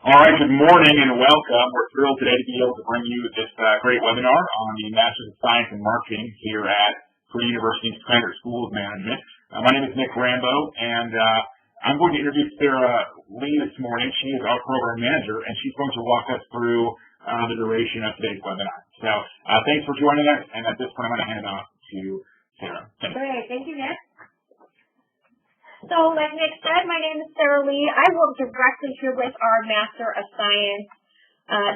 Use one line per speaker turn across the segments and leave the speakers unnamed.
All right, good morning and welcome. We're thrilled today to be able to bring you this great webinar on the Master's of Science in Marketing here at Purdue University's Krannert School of Management. My name is Nick Rambo, and I'm going to introduce Sarah Lee this morning. She is our program manager, and she's going to walk us through the duration of today's webinar. So thanks for joining us, and at this point I'm going to hand it off to Sarah.
Great, thank you, Nick. So, like Nick said, my name is Sarah Lee. I work directly here with our Master of Science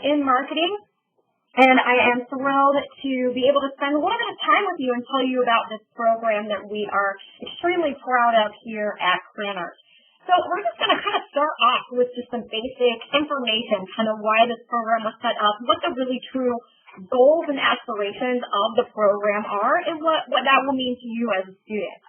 in Marketing, and I am thrilled to be able to spend a little bit of time with you and tell you about this program that we are extremely proud of here at Krannert. So we're just going to kind of start off with just some basic information, kind of why this program was set up, what the really true goals and aspirations of the program are, and what that will mean to you as a student.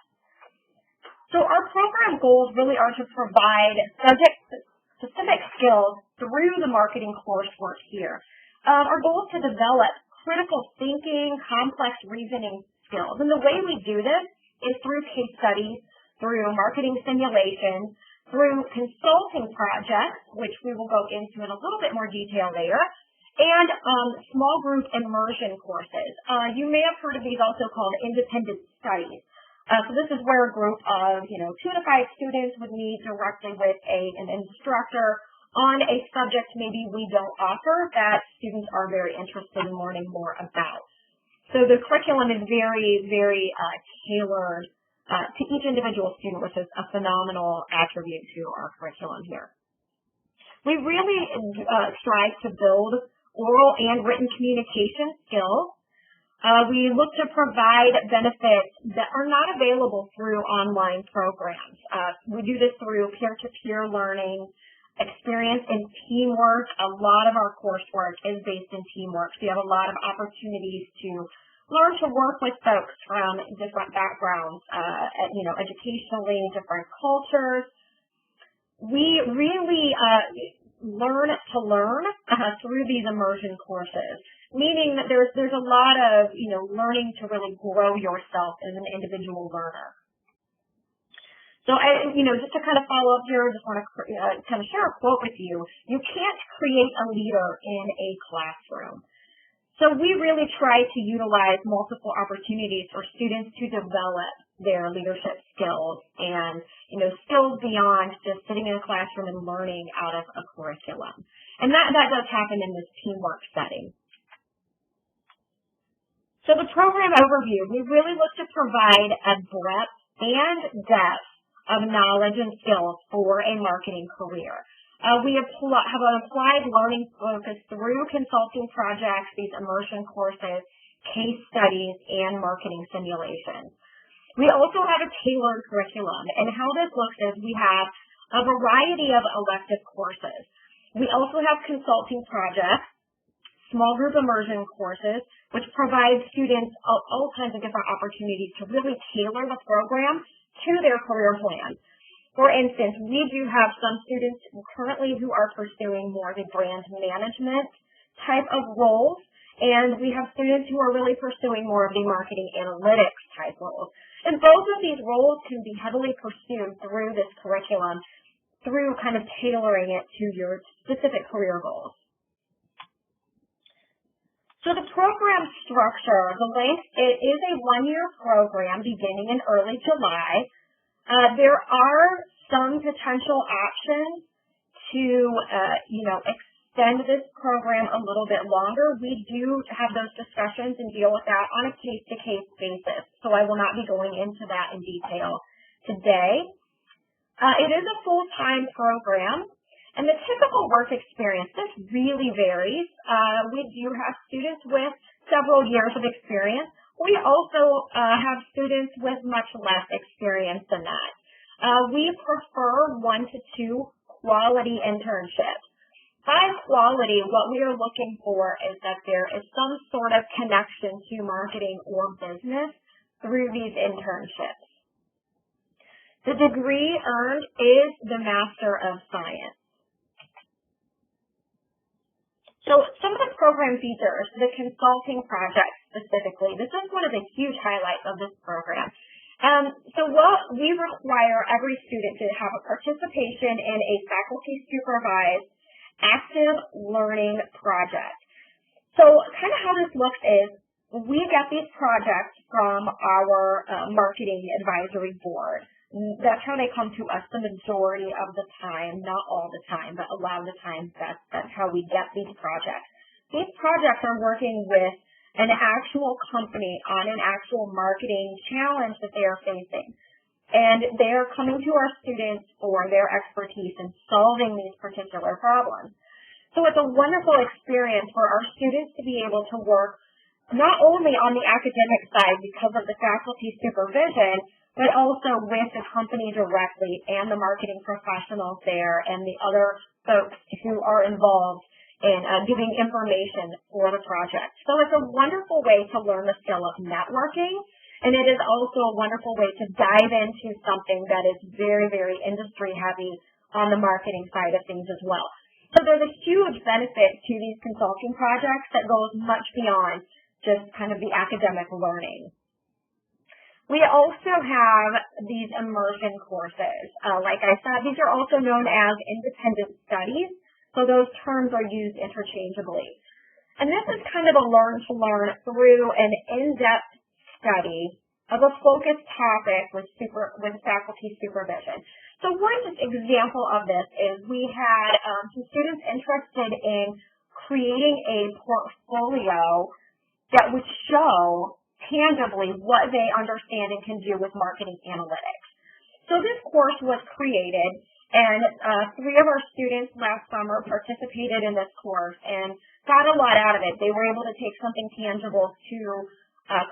So our program goals really are to provide subject-specific skills through the marketing coursework here. Our goal is to develop critical thinking, complex reasoning skills. And the way we do this is through case studies, through marketing simulations, through consulting projects, which we will go into in a little bit more detail later, and small group immersion courses. You may have heard of these also called independent studies. So this is where a group of, 2 to 5 students would meet directly with an instructor on a subject maybe we don't offer that students are very interested in learning more about. So the curriculum is very, very tailored to each individual student, which is a phenomenal attribute to our curriculum here. We really strive to build oral and written communication skills. We look to provide benefits that are not available through online programs. We do this through peer-to-peer learning, experience in teamwork. A lot of our coursework is based in teamwork. So you have a lot of opportunities to learn to work with folks from different backgrounds, educationally, different cultures. We really learn to learn through these immersion courses, meaning that there's a lot of learning to really grow yourself as an individual learner. So just to kind of follow up here, I just want to kind of share a quote with you. You can't create a leader in a classroom. So we really try to utilize multiple opportunities for students to develop their leadership skills and, skills beyond just sitting in a classroom and learning out of a curriculum. And that does happen in this teamwork setting. So the program overview, we really look to provide a breadth and depth of knowledge and skills for a marketing career. We have an applied learning focus through consulting projects, these immersion courses, case studies, and marketing simulations. We also have a tailored curriculum, and how this looks is we have a variety of elective courses. We also have consulting projects, small group immersion courses, which provide students all kinds of different opportunities to really tailor the program to their career plan. For instance, we do have some students currently who are pursuing more of a brand management type of roles, and we have students who are really pursuing more of the marketing analytics type roles. And both of these roles can be heavily pursued through this curriculum, through kind of tailoring it to your specific career goals. So the program structure, the length, it is a one-year program beginning in early July. There are some potential options to, extend this program a little bit longer. We do have those discussions and deal with that on a case-to-case basis, so I will not be going into that in detail today. It is a full-time program, and the typical work experience, this really varies. We do have students with several years of experience. We also have students with much less experience than that. We prefer 1 to 2 quality internships. By quality, what we are looking for is that there is some sort of connection to marketing or business through these internships. The degree earned is the Master of Science. So some of the program features, the consulting project specifically, this is one of the huge highlights of this program. So what we require every student to have a participation in a faculty supervised active learning project. So kind of how this looks is we get these projects from our marketing advisory board. That's how they come to us the majority of the time, not all the time, but a lot of the time that's how we get these projects. These projects are working with an actual company on an actual marketing challenge that they are facing. And they are coming to our students for their expertise in solving these particular problems. So it's a wonderful experience for our students to be able to work not only on the academic side because of the faculty supervision, but also with the company directly and the marketing professionals there and the other folks who are involved in giving information for the project. So it's a wonderful way to learn the skill of networking, and it is also a wonderful way to dive into something that is very, very industry heavy on the marketing side of things as well. So there's a huge benefit to these consulting projects that goes much beyond just kind of the academic learning. We also have these immersion courses. Like I said, these are also known as independent studies, so those terms are used interchangeably. And this is kind of a learn to learn through an in-depth study of a focused topic with faculty supervision. So one example of this is we had some students interested in creating a portfolio that would show tangibly what they understand and can do with marketing analytics. So this course was created, and 3 of our students last summer participated in this course and got a lot out of it. They were able to take something tangible to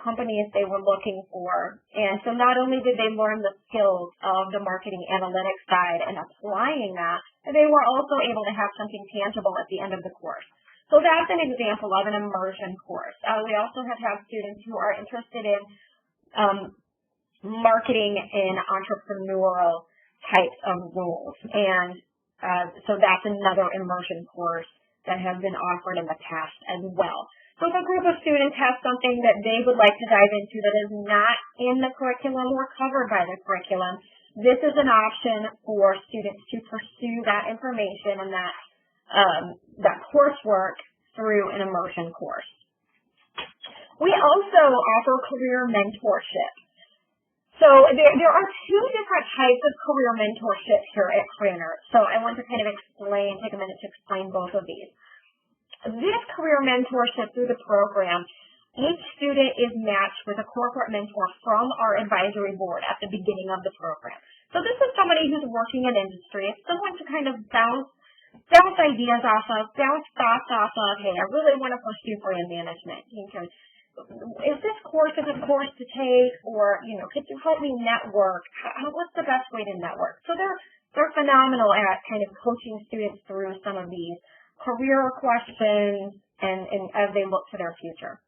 companies they were looking for. And so not only did they learn the skills of the marketing analytics side and applying that, but they were also able to have something tangible at the end of the course. So that's an example of an immersion course. We also have students who are interested in marketing in entrepreneurial types of roles. And so that's another immersion course that has been offered in the past as well. So if a group of students has something that they would like to dive into that is not in the curriculum or covered by the curriculum, this is an option for students to pursue that information and that coursework through an immersion course. We also offer career mentorship. So there are 2 different types of career mentorship here at Krannert. So I want to kind of take a minute to explain both of these. This career mentorship through the program, each student is matched with a corporate mentor from our advisory board at the beginning of the program. So this is somebody who's working in industry. It's someone to kind of bounce ideas off of, bounce thoughts off of. Hey, I really want to pursue brand management. Is this course a good course to take, or could you help me network? What's the best way to network? So they're phenomenal at kind of coaching students through some of these career questions and as they look to their future.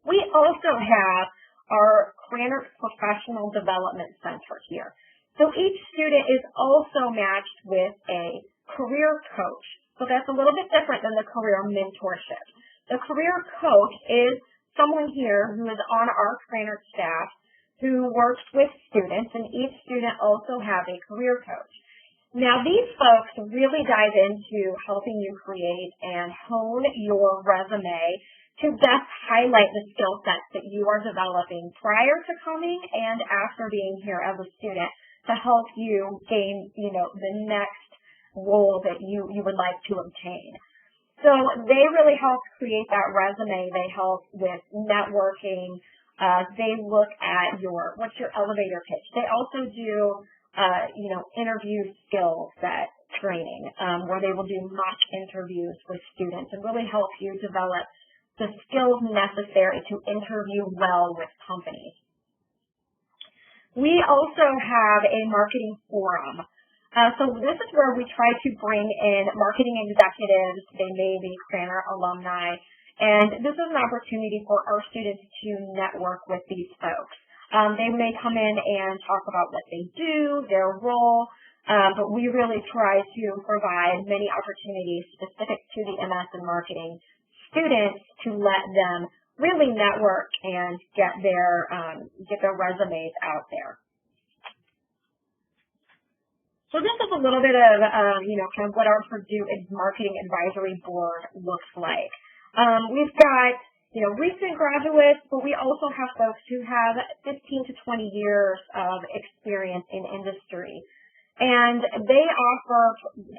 We also have our Krannert Professional Development Center here. So each student is also matched with a career coach. So that's a little bit different than the career mentorship. The career coach is someone here who is on our Krannert staff who works with students, and each student also has a career coach. Now, these folks really dive into helping you create and hone your resume to best highlight the skill sets that you are developing prior to coming and after being here as a student to help you gain, the next role that you would like to obtain. So they really help create that resume. They help with networking. They look at what's your elevator pitch. They also do, interview skill set training, where they will do mock interviews with students and really help you develop the skills necessary to interview well with companies. We also have a marketing forum. So this is where we try to bring in marketing executives. They may be Krannert alumni, and this is an opportunity for our students to network with these folks. They may come in and talk about what they do, their role, but we really try to provide many opportunities specific to the MS in marketing students to let them really network and get their resumes out there. So this is a little bit of, kind of what our Purdue Marketing Advisory Board looks like. We've got, recent graduates, but we also have folks who have 15 to 20 years of experience in industry. And they offer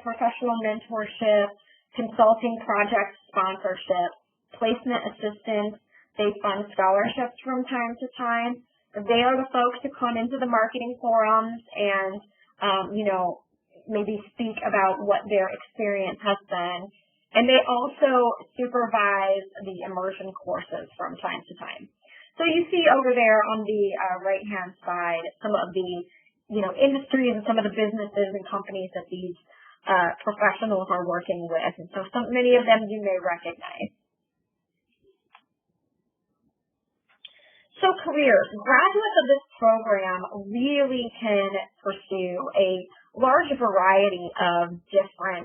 professional mentorship, consulting, project sponsorship, placement assistance. They fund scholarships from time to time. They are the folks who come into the marketing forums and, maybe speak about what their experience has been. And they also supervise the immersion courses from time to time. So you see over there on the right-hand side some of the, industries and some of the businesses and companies that these professionals are working with. And so many of them you may recognize. So careers. Graduates of this program really can pursue a large variety of different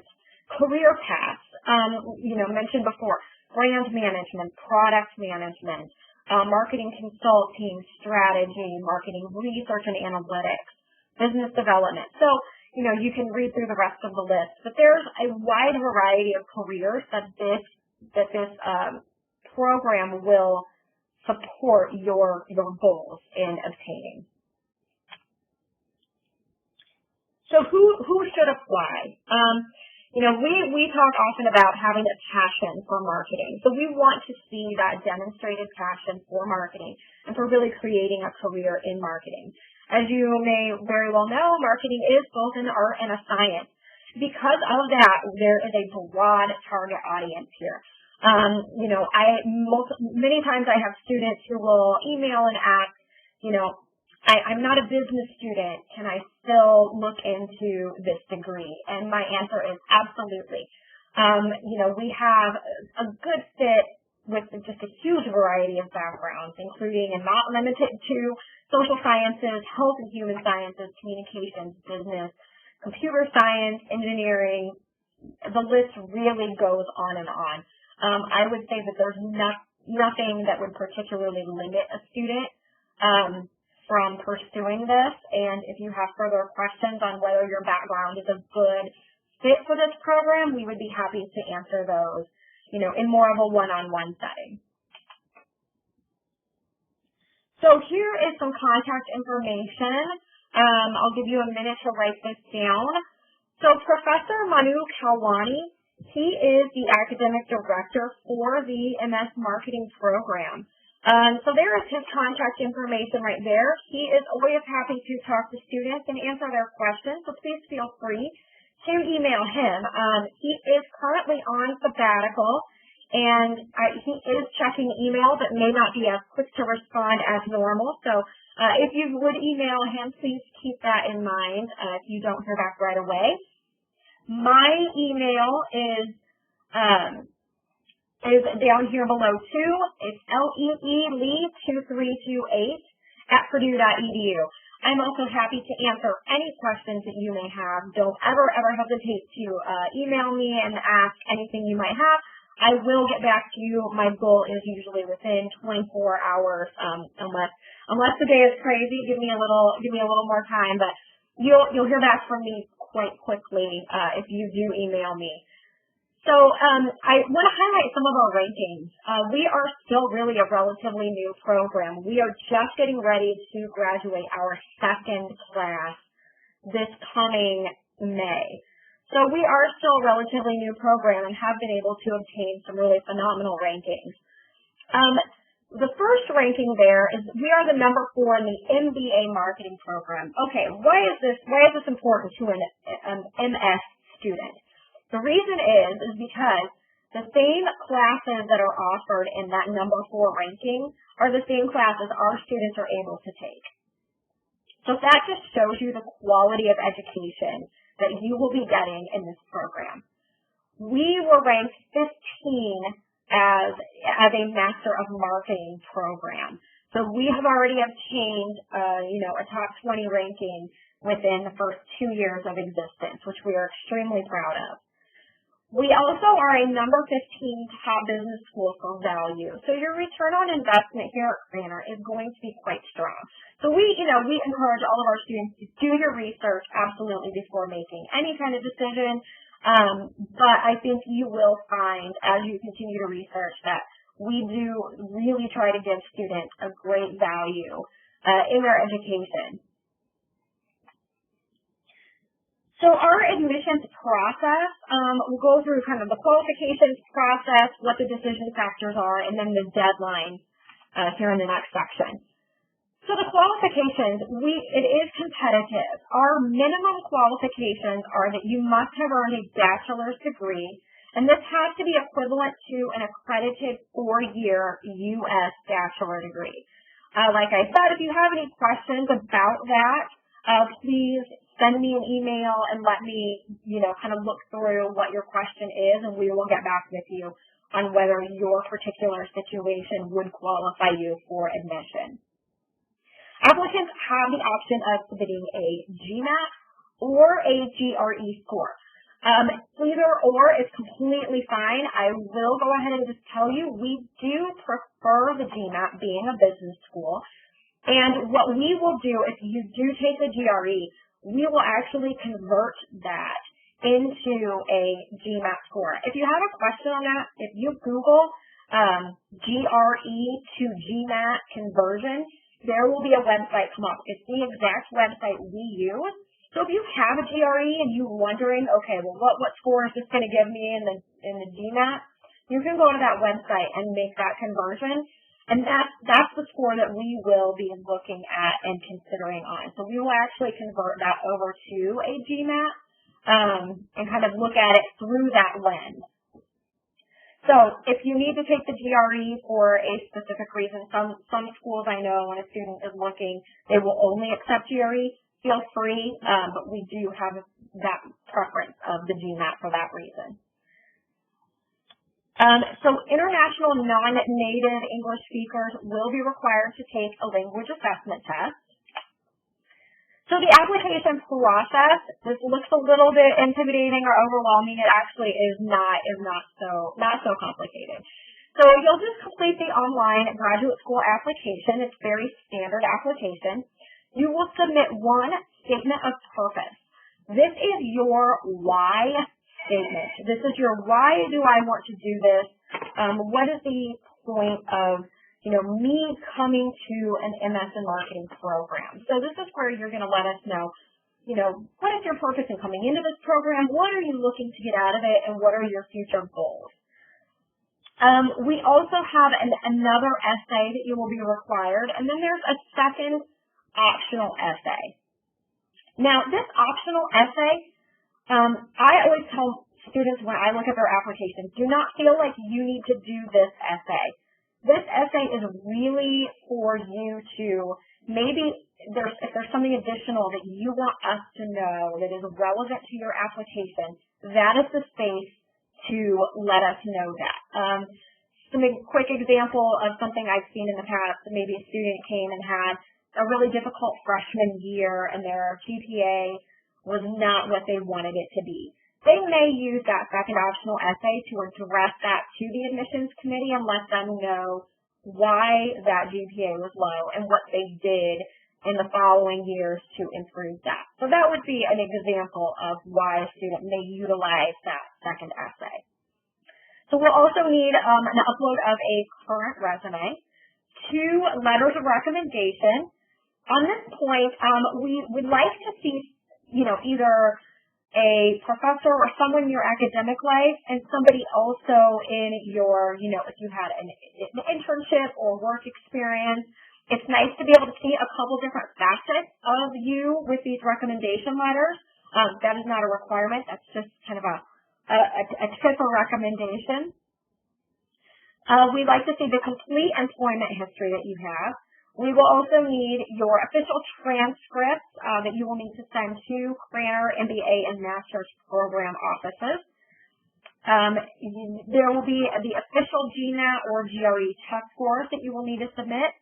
career paths. Mentioned before, brand management, product management, marketing consulting, strategy, marketing research and analytics, business development. So, you can read through the rest of the list, but there's a wide variety of careers that this program will support your goals in obtaining. So who should apply? We talk often about having a passion for marketing. So we want to see that demonstrated passion for marketing and for really creating a career in marketing. As you may very well know, marketing is both an art and a science. Because of that, there is a broad target audience here. Many times I have students who will email and ask, I'm not a business student. Can I still look into this degree? And my answer is absolutely. We have a good fit with just a huge variety of backgrounds, including and not limited to social sciences, health and human sciences, communications, business, computer science, engineering. The list really goes on and on. I would say that there's nothing that would particularly limit a student from pursuing this. And if you have further questions on whether your background is a good fit for this program, we would be happy to answer those, in more of a one-on-one setting. So here is some contact information. I'll give you a minute to write this down. So Professor Manu Kalwani, he is the academic director for the MS Marketing program. So there is his contact information right there. He is always happy to talk to students and answer their questions, so please feel free to email him. He is currently on sabbatical, and he is checking email, but may not be as quick to respond as normal. So if you would email him, please keep that in mind if you don't hear back right away. My email is down here below too. It's leelee2328@purdue.edu. I'm also happy to answer any questions that you may have. Don't ever hesitate to email me and ask anything you might have. I will get back to you. My goal is usually within 24 hours, unless the day is crazy. Give me a little more time, but you'll hear back from me quite quickly if you do email me. So I want to highlight some of our rankings. We are still really a relatively new program. We are just getting ready to graduate our second class this coming May. So we are still a relatively new program and have been able to obtain some really phenomenal rankings. The first ranking there is we are the number 4 in the MBA marketing program. Okay, why is this important to an MS student? The reason is because the same classes that are offered in that number 4 ranking are the same classes our students are able to take. So that just shows you the quality of education that you will be getting in this program. We were ranked 15 as a Master of Marketing program. So we have already obtained, a top 20 ranking within the first 2 years of existence, which we are extremely proud of. We also are a number 15 top business school for value. So your return on investment here at Krannert is going to be quite strong. So we encourage all of our students to do your research absolutely before making any kind of decision. But I think you will find as you continue to research that we do really try to give students a great value in their education. So our admissions process, we'll go through kind of the qualifications process, what the decision factors are, and then the deadline here in the next section. So the qualifications, it is competitive. Our minimum qualifications are that you must have earned a bachelor's degree, and this has to be equivalent to an accredited 4-year U.S. bachelor degree. Like I said, if you have any questions about that, please send me an email and let me, kind of look through what your question is, and we will get back with you on whether your particular situation would qualify you for admission. Applicants have the option of submitting a GMAT or a GRE score. Either or is completely fine. I will go ahead and just tell you we do prefer the GMAT being a business school. And what we will do if you do take the GRE, we will actually convert that into a GMAT score. If you have a question on that, if you Google GRE to GMAT conversion, there will be a website come up. It's the exact website we use. So if you have a GRE and you're wondering, okay, well, what score is this going to give me in the GMAT, you can go to that website and make that conversion. And that's the score that we will be looking at and considering on. So we will actually convert that over to a GMAT and kind of look at it through that lens. So if you need to take the GRE for a specific reason, some schools I know when a student is looking, they will only accept GRE. Feel free, but we do have that preference of the GMAT for that reason. So international non-native English speakers will be required to take a language assessment test. So the application process, this looks a little bit intimidating or overwhelming. It actually is not so complicated. So you'll just complete the online graduate school application. It's very standard application. You will submit one statement of purpose. This is your why statement. This is your why do I want to do this? What is the point of me coming to an MS in marketing program? So this is where you're going to let us know, what is your purpose in coming into this program? What are you looking to get out of it? And what are your future goals? We also have another essay that you will be required. And then there's a second optional essay. Now, this optional essay, I always tell students when I look at their application, do not feel like you need to do this essay. This essay is really for you to maybe if there's something additional that you want us to know that is relevant to your application, that is the space to let us know that. Some quick example of something I've seen in the past, maybe a student came and had a really difficult freshman year and their GPA was not what they wanted it to be. They may use that second optional essay to address that to the admissions committee and let them know why that GPA was low and what they did in the following years to improve that. So that would be an example of why a student may utilize that second essay. So we'll also need an upload of a current resume, 2 letters of recommendation. On this point, we would like to see, either a professor or someone in your academic life and somebody also in your, if you had an internship or work experience. It's nice to be able to see a couple different facets of you with these recommendation letters. That is not a requirement. That's just kind of a tip or recommendation. We'd like to see the complete employment history that you have. We will also need your official transcripts that you will need to send to Krannert, MBA, and Master's program offices. There will be the official GMAT or GRE test scores that you will need to submit.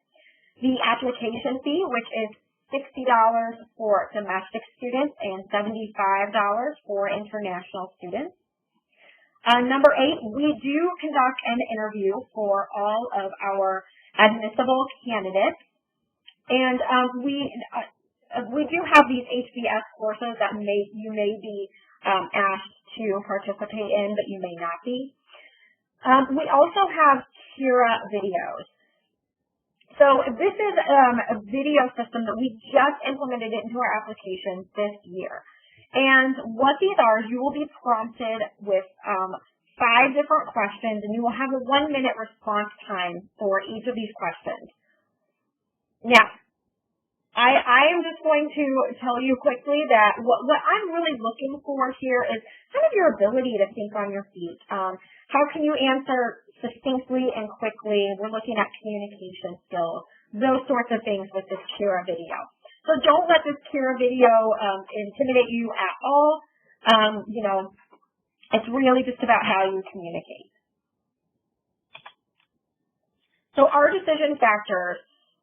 The application fee, which is $60 for domestic students and $75 for international students. Number 8, we do conduct an interview for all of our admissible candidates. And we do have these HBS courses that you may be asked to participate in, but you may not be. We also have Kira videos. So this is a video system that we just implemented into our applications this year. And what these are, you will be prompted with 5 different questions, and you will have a 1-minute response time for each of these questions. Now, I am just going to tell you quickly that what I'm really looking for here is kind of your ability to think on your feet. How can you answer succinctly and quickly? We're looking at communication skills, those sorts of things with this Kira video. So don't let this Kira video intimidate you at all. It's really just about how you communicate. So our decision factors,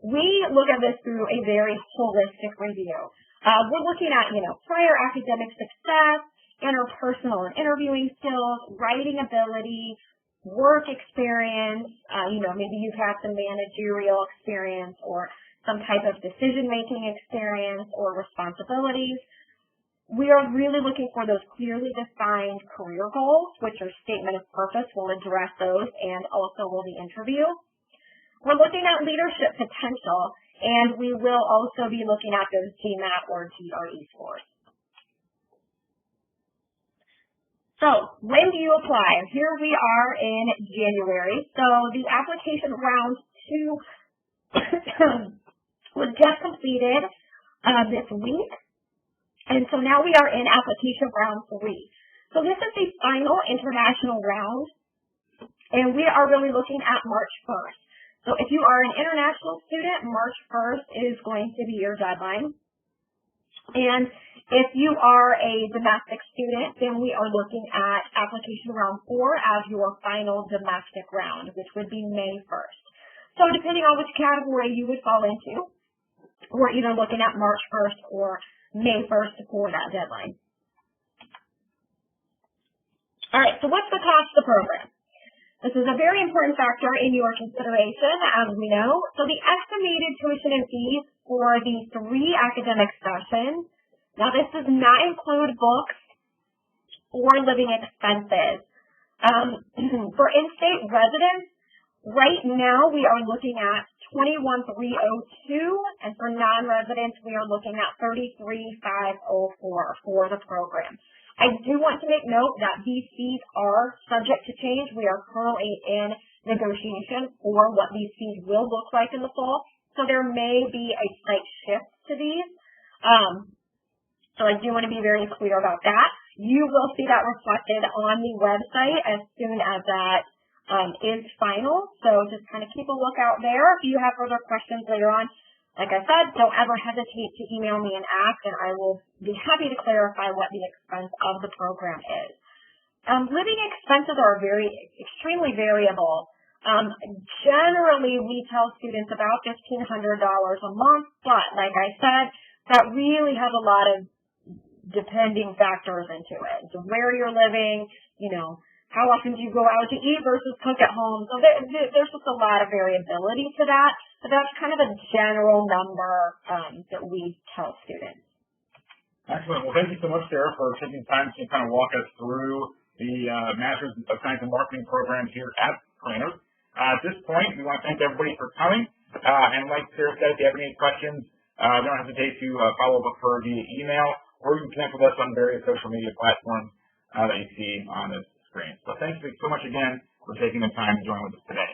we look at this through a very holistic review. We're looking at, prior academic success, interpersonal and interviewing skills, writing ability, work experience, maybe you've had some managerial experience or some type of decision-making experience or responsibilities. We are really looking for those clearly defined career goals, which are statement of purpose. We'll address those and also will the interview. We're looking at leadership potential, and we will also be looking at those GMAT or GRE scores. So when do you apply? Here we are in January. So the application round 2 was just completed this week. And so now we are in application round 3. So this is the final international round, and we are really looking at March 1st. So if you are an international student, March 1st is going to be your deadline. And if you are a domestic student, then we are looking at application round 4 as your final domestic round, which would be May 1st. So depending on which category you would fall into, we're either looking at March 1st or May 1st for that deadline. All right, so what's the cost of the program? This is a very important factor in your consideration, as we know. So the estimated tuition and fees for the 3 academic sessions, now this does not include books or living expenses. For in-state residents, right now we are looking at $21,302, and for non-residents we are looking at $33,504 for the program. I do want to make note that these fees are subject to change. We are currently in negotiation for what these fees will look like in the fall, so there may be a slight shift to these. So I do want to be very clear about that. You will see that reflected on the website as soon as that is final, so just kind of keep a lookout there. If you have further questions later on, like I said, don't ever hesitate to email me and ask, and I will be happy to clarify what the expense of the program is. Living expenses are extremely variable. Generally, we tell students about $1,500 a month, but like I said, that really has a lot of depending factors into it. So where you're living, how often do you go out to eat versus cook at home? So there's just a lot of variability to that. But that's kind of a general number that we tell students.
Excellent. Well, thank you so much, Sarah, for taking time to kind of walk us through the Master's of Science and Marketing program here at Krannert. At this point, we want to thank everybody for coming. And like Sarah said, if you have any questions, don't hesitate to follow up with her via email, or you can connect with us on various social media platforms that you see on this screen. So thank you so much again for taking the time to join with us today.